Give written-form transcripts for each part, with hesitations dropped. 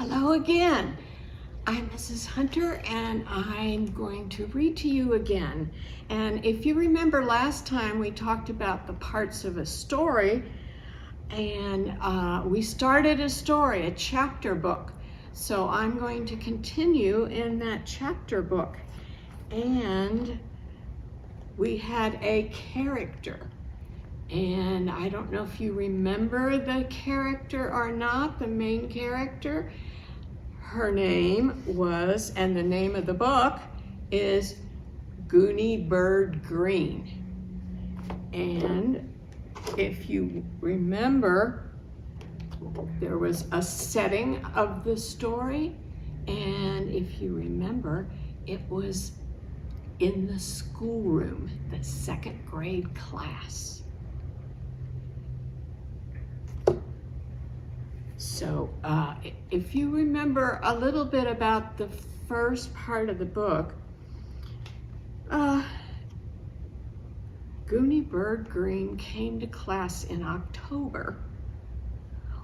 Hello again. I'm Mrs. Hunter and I'm going to read to you again. And if you remember last time we talked about the parts of a story and we started a story, a chapter book. So I'm going to continue in that chapter book. And we had a character. And I don't know if you remember the character or not, the main character. Her name was, and the name of the book is Goonie Bird Greene. And if you remember, there was a setting of the story. And if you remember, it was in the schoolroom, the second grade class. So if you remember a little bit about the first part of the book, Goonie Bird Greene came to class in October,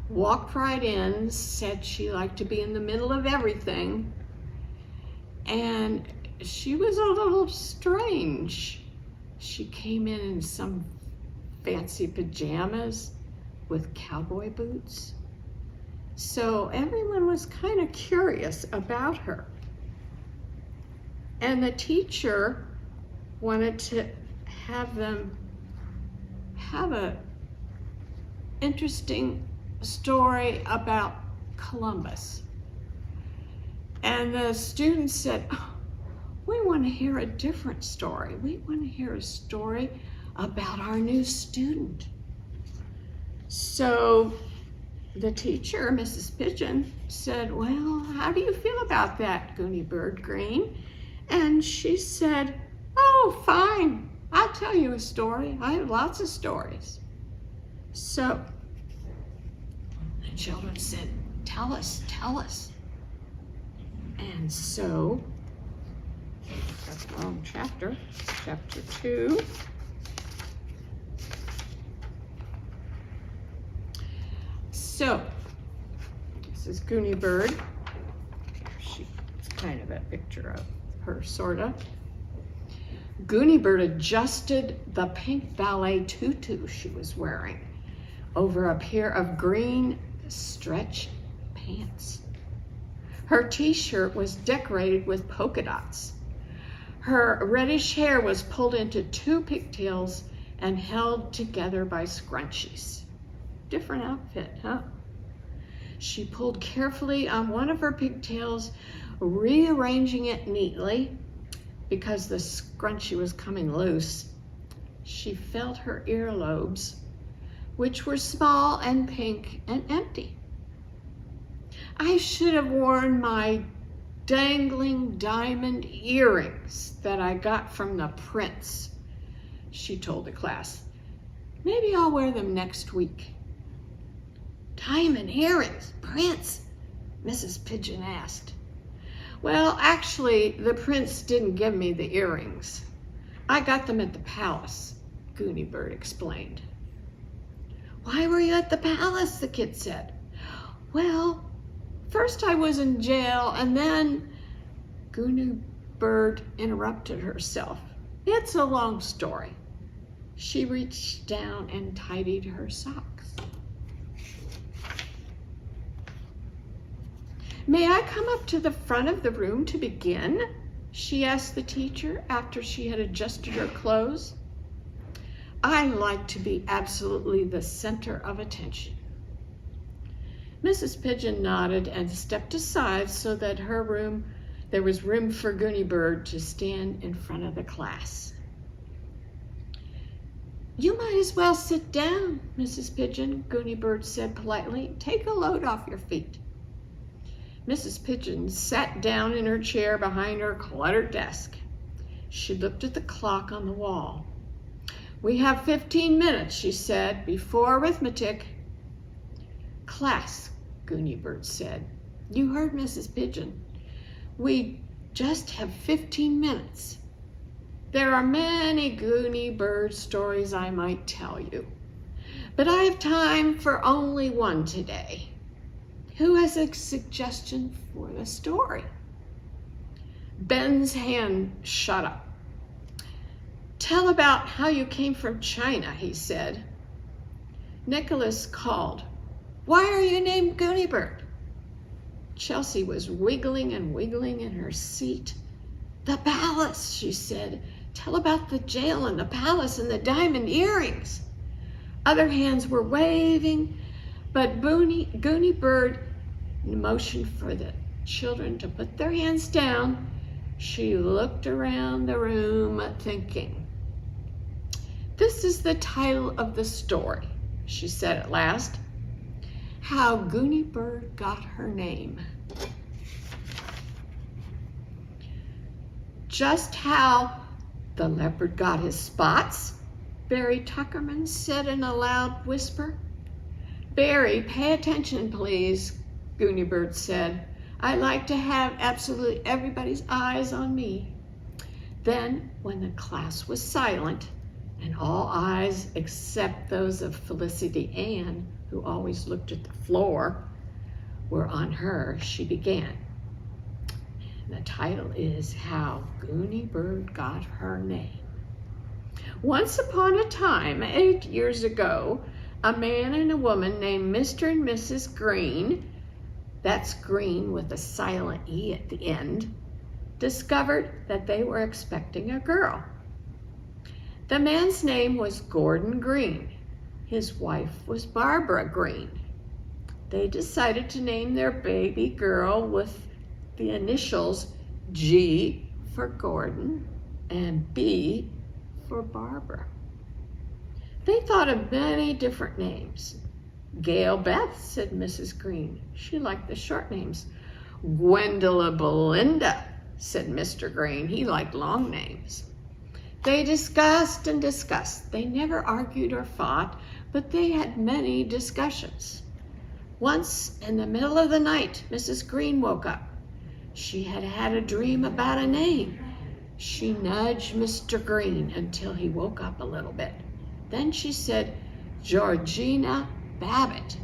walked right in, said she liked to be in the middle of everything, and she was a little strange. She came in some fancy pajamas with cowboy boots. So everyone was kind of curious about her. And the teacher wanted to have them have an interesting story about Columbus. And the students said, "Oh, we want to hear a different story. We want to hear a story about our new student." So the teacher, Mrs. Pigeon, said, "Well, how do you feel about that, Goonie Bird Greene?" And she said, "Oh, fine. I'll tell you a story. I have lots of stories." So the children said, "Tell us, tell us." And so, that's the wrong chapter, chapter 2. So, this is Goonie Bird. She's kind of a picture of her, sort of. Goonie Bird adjusted the pink ballet tutu she was wearing over a pair of green stretch pants. Her t-shirt was decorated with polka dots. Her reddish hair was pulled into 2 pigtails and held together by scrunchies. Different outfit, huh? She pulled carefully on one of her pigtails, rearranging it neatly because the scrunchie was coming loose. She felt her earlobes, which were small and pink and empty. "I should have worn my dangling diamond earrings that I got from the prince," she told the class. "Maybe I'll wear them next week." "Diamond earrings, Prince?" Mrs. Pigeon asked. "Well, actually, the prince didn't give me the earrings. I got them at the palace," Goonie Bird explained. "Why were you at the palace?" the kid said. "Well, first I was in jail and then..." Goonie Bird interrupted herself. "It's a long story." She reached down and tidied her socks. "May I come up to the front of the room to begin?" she asked the teacher after she had adjusted her clothes. "I like to be absolutely the center of attention." Mrs. Pigeon nodded and stepped aside so that there was room for Goonie Bird to stand in front of the class. "You might as well sit down, Mrs. Pigeon," Goonie Bird said politely. "Take a load off your feet." Mrs. Pigeon sat down in her chair behind her cluttered desk. She looked at the clock on the wall. "We have 15 minutes, she said, "before arithmetic." "Class," Goonie Bird said. "You heard Mrs. Pigeon. We just have 15 minutes. There are many Goonie Bird stories I might tell you, but I have time for only one today. Who has a suggestion for the story? Ben's hand shot up. Tell about how you came from China, he said. Nicholas called, Why are you named Goonie Bird? Chelsea was wiggling and wiggling in her seat. The palace, she said. Tell about the jail and the palace and the diamond earrings. Other hands were waving, but Goonie Bird motioned for the children to put their hands down. She looked around the room thinking. This is the title of the story, she said at last. How Goonie Bird got her name. Just how the leopard got his spots, Barry Tuckerman said in a loud whisper. Barry, pay attention, please, Goonie Bird said. I like to have absolutely everybody's eyes on me. Then, when the class was silent, and all eyes except those of Felicity Ann, who always looked at the floor, were on her, she began. The title is How Goonie Bird Got Her Name. Once upon a time, 8 years ago, a man and a woman named Mr. and Mrs. Greene, that's Greene with a silent E at the end, discovered that they were expecting a girl. The man's name was Gordon Greene. His wife was Barbara Greene. They decided to name their baby girl with the initials G for Gordon and B for Barbara. They thought of many different names. Gail Beth, said Mrs. Greene. She liked the short names. Gwendolyn Belinda, said Mr. Greene. He liked long names. They discussed and discussed. They never argued or fought, but they had many discussions. Once, in the middle of the night, Mrs. Greene woke up. She had had a dream about a name. She nudged Mr. Greene until he woke up a little bit. Then she said, Georgina Babbitt.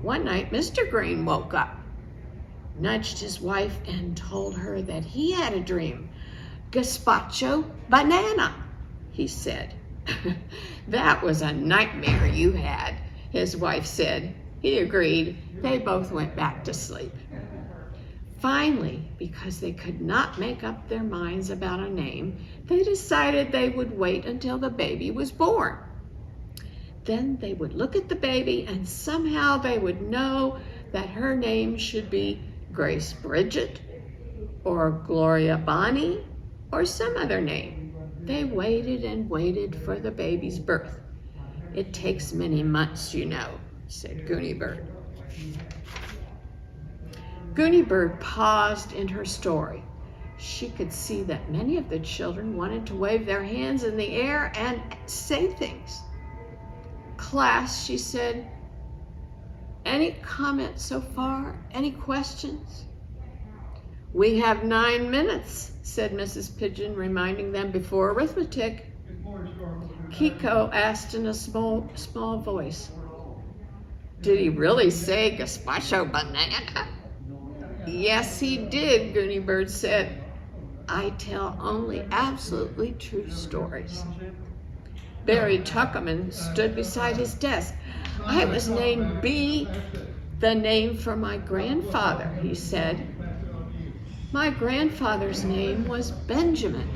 One night, Mr. Greene woke up, nudged his wife, and told her that he had a dream. Gazpacho banana, he said. That was a nightmare you had, his wife said. He agreed. They both went back to sleep. Finally, because they could not make up their minds about a name, they decided they would wait until the baby was born. Then they would look at the baby and somehow they would know that her name should be Grace Bridget or Gloria Bonnie or some other name. They waited and waited for the baby's birth. It takes many months, you know, said Goonie Bird. Goonie Bird paused in her story. She could see that many of the children wanted to wave their hands in the air and say things. Class, she said, any comments so far? Any questions? We have 9 minutes, said Mrs. Pigeon, reminding them before arithmetic. Kiko asked in a small voice, did he really say gazpacho banana? Yes, he did, Goonie Bird said. I tell only absolutely true stories. Barry Tuckerman stood beside his desk. I was named B, the name for my grandfather, he said. My grandfather's name was Benjamin.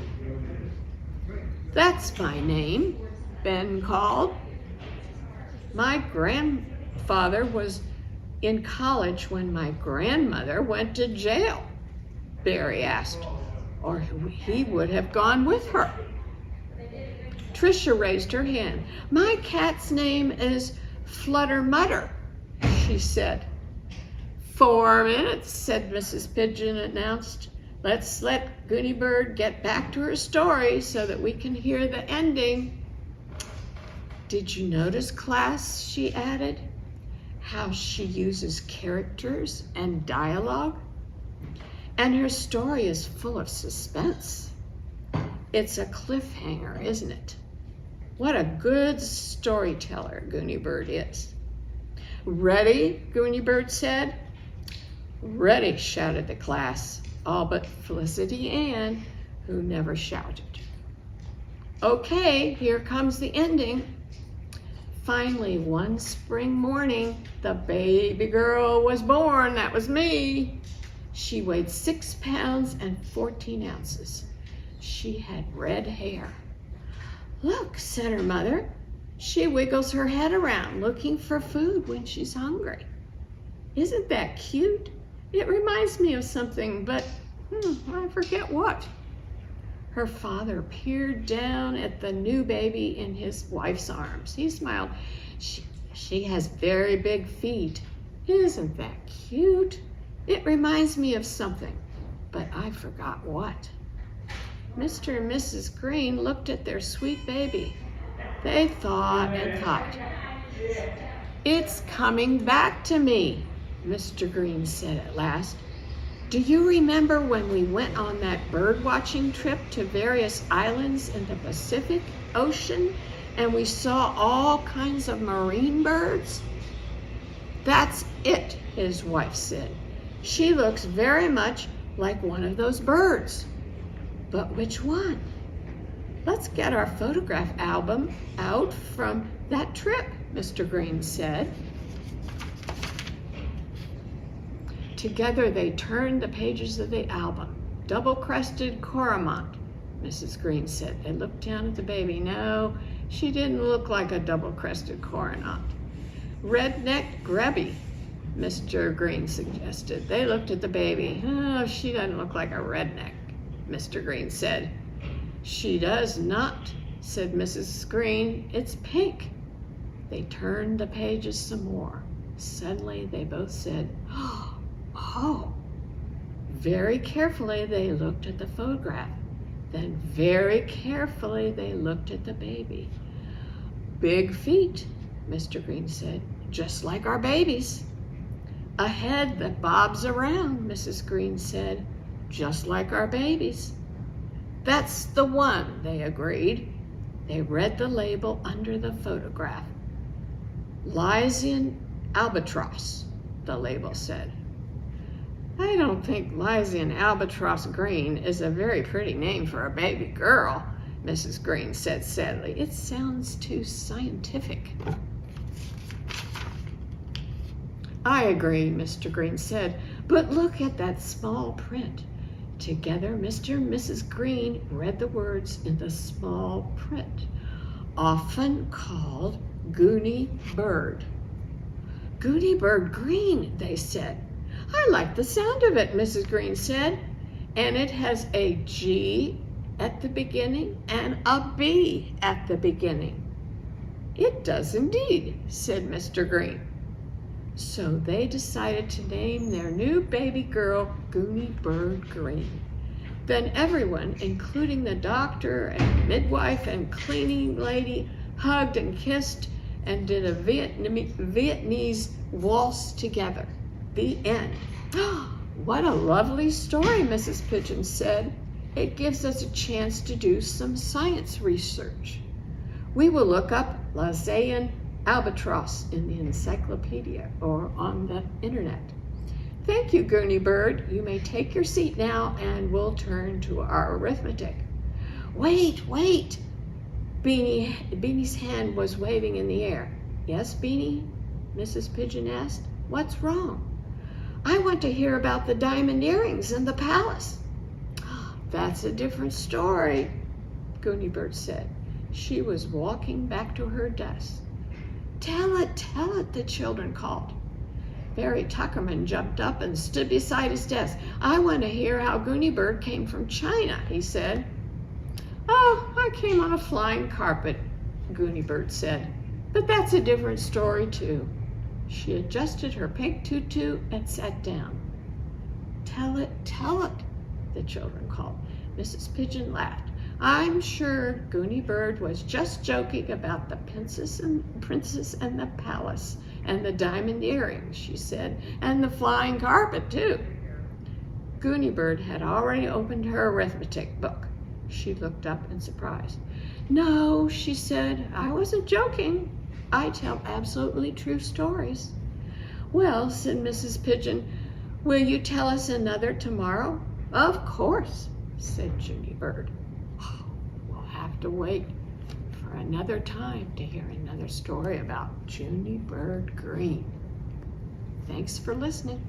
That's my name, Ben called. My grandfather was in college when my grandmother went to jail, Barry asked, or he would have gone with her. Tricia raised her hand. My cat's name is Flutter Mutter, she said. 4 minutes, said Mrs. Pigeon announced. Let's let Goonie Bird get back to her story so that we can hear the ending. Did you notice, class, she added, how she uses characters and dialogue? And her story is full of suspense. It's a cliffhanger, isn't it? What a good storyteller Goonie Bird is. Ready? Goonie Bird said. Ready, shouted the class, all but Felicity Ann, who never shouted. Okay, here comes the ending. Finally, one spring morning, the baby girl was born. That was me. She weighed 6 pounds and 14 ounces. She had red hair. Look, said her mother. She wiggles her head around looking for food when she's hungry. Isn't that cute? It reminds me of something, but I forget what. Her father peered down at the new baby in his wife's arms. He smiled. She has very big feet. Isn't that cute? It reminds me of something, but I forgot what. Mr. and Mrs. Greene looked at their sweet baby. They thought and thought. It's coming back to me, Mr. Greene said at last. Do you remember when we went on that bird watching trip to various islands in the Pacific Ocean and we saw all kinds of marine birds? That's it, his wife said. She looks very much like one of those birds. But which one? Let's get our photograph album out from that trip, Mr. Greene said. Together they turned the pages of the album. Double-crested cormorant, Mrs. Greene said. They looked down at the baby. No, she didn't look like a double-crested cormorant. Red-necked grebe, Mr. Greene suggested. They looked at the baby. Oh, she doesn't look like a redneck, Mr. Greene said. She does not, said Mrs. Greene. It's pink. They turned the pages some more. Suddenly they both said, oh. Very carefully they looked at the photograph. Then very carefully they looked at the baby. Big feet, Mr. Greene said, just like our babies. A head that bobs around, Mrs. Greene said, just like our babies. That's the one, they agreed. They read the label under the photograph. Lysian albatross, the label said. I don't think Lysian albatross Greene is a very pretty name for a baby girl, Mrs. Greene said sadly. It sounds too scientific. I agree, Mr. Greene said, but look at that small print. Together, Mr. and Mrs. Greene read the words in the small print, often called Goonie Bird. Goonie Bird Greene, they said. I like the sound of it, Mrs. Greene said. And it has a G at the beginning and a B at the beginning. It does indeed, said Mr. Greene. So they decided to name their new baby girl Goonie Bird Greene. Then everyone, including the doctor and midwife and cleaning lady, hugged and kissed and did a Vietnamese waltz together. The end. What a lovely story, Mrs. Pigeon said. It gives us a chance to do some science research. We will look up Lysian albatross in the encyclopedia or on the internet. Thank you, Goonie Bird. You may take your seat now and we'll turn to our arithmetic. Wait. Beanie's hand was waving in the air. Yes, Beanie? Mrs. Pigeon asked. What's wrong? I want to hear about the diamond earrings in the palace. That's a different story, Goonie Bird said. She was walking back to her desk. Tell it, the children called. Barry Tuckerman jumped up and stood beside his desk. I want to hear how Goonie Bird came from China, he said. Oh, I came on a flying carpet, Goonie Bird said. But that's a different story, too. She adjusted her pink tutu and sat down. Tell it, the children called. Mrs. Pigeon laughed. I'm sure Goonie Bird was just joking about the princess and the palace and the diamond earrings, she said, and the flying carpet, too. Goonie Bird had already opened her arithmetic book. She looked up in surprise. No, she said, I wasn't joking. I tell absolutely true stories. Well, said Mrs. Pigeon, will you tell us another tomorrow? Of course, said Junie Bird. We'll have to wait for another time to hear another story about Junie Bird Greene. Thanks for listening.